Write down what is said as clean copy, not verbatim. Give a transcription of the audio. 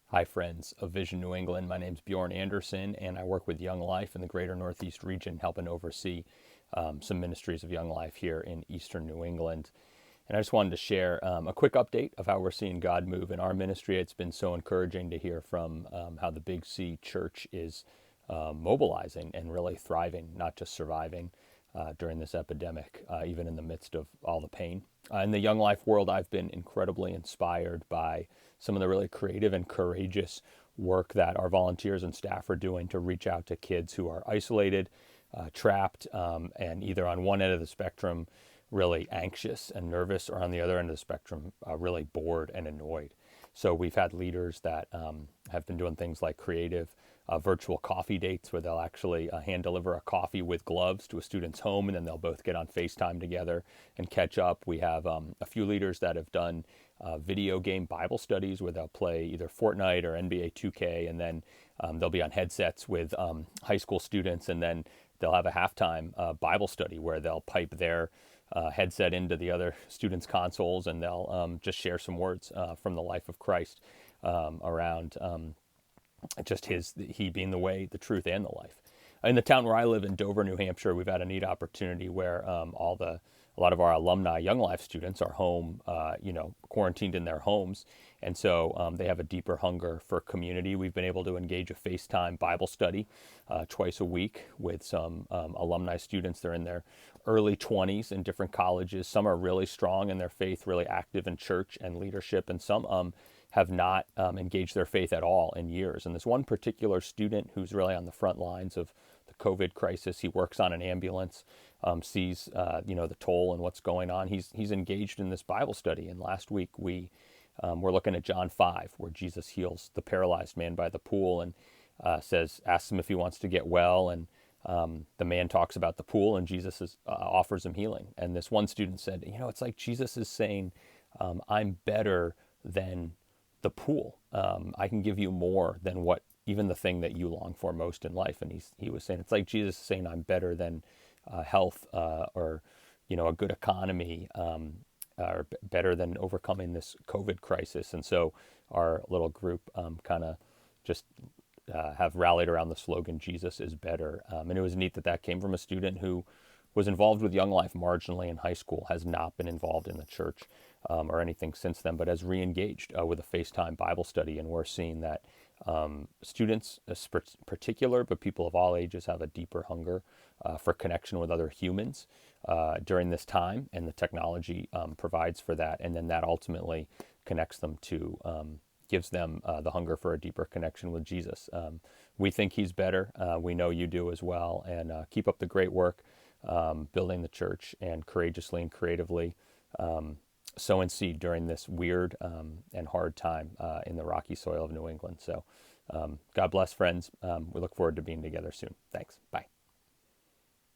Hi, friends of Vision New England. My name's Bjorn Anderson, and I work with Young Life in the greater Northeast region, helping oversee some ministries of Young Life here in Eastern New England. And I just wanted to share a quick update of how we're seeing God move in our ministry. It's been so encouraging to hear from how the Big C Church is mobilizing and really thriving, not just surviving during this epidemic, even in the midst of all the pain. In the Young Life world, I've been incredibly inspired by some of the really creative and courageous work that our volunteers and staff are doing to reach out to kids who are isolated, trapped, and either on one end of the spectrum, really anxious and nervous, or on the other end of the spectrum, really bored and annoyed. So we've had leaders that have been doing things like creative virtual coffee dates where they'll actually hand deliver a coffee with gloves to a student's home, and then they'll both get on FaceTime together and catch up. We have a few leaders that have done video game Bible studies where they'll play either Fortnite or NBA 2K, and then they'll be on headsets with high school students, and then they'll have a halftime Bible study where they'll pipe their headset into the other students' consoles, and they'll just share some words from the life of Christ around just he being the way, the truth, and the life. In the town where I live in Dover, New Hampshire, we've had a neat opportunity where a lot of our alumni Young Life students are home, quarantined in their homes. And so they have a deeper hunger for community. We've been able to engage a FaceTime Bible study twice a week with some alumni students. They're in their early 20s in different colleges. Some are really strong in their faith, really active in church and leadership, and some have not engaged their faith at all in years. And this one particular student who's really on the front lines of the COVID crisis, he works on an ambulance, sees the toll and what's going on. He's engaged in this Bible study. And last week we were looking at John 5, where Jesus heals the paralyzed man by the pool and asks him if he wants to get well. And the man talks about the pool, and Jesus offers him healing. And this one student said, it's like Jesus is saying, I'm better than the pool. I can give you more than what even the thing that you long for most in life. And he was saying, it's like Jesus is saying, I'm better than health or a good economy, or better than overcoming this COVID crisis. And so our little group kind of just have rallied around the slogan, Jesus is better. And it was neat that came from a student who was involved with Young Life marginally in high school, has not been involved in the church or anything since then, but has re-engaged with a FaceTime Bible study. And we're seeing that students in particular, but people of all ages, have a deeper hunger for connection with other humans during this time, and the technology provides for that. And then that ultimately connects them to, gives them the hunger for a deeper connection with Jesus. We think he's better. We know you do as well. And keep up the great work building the church and courageously and creatively sowing seed during this weird and hard time in the rocky soil of New England. So God bless, friends. We look forward to being together soon. Thanks. Bye.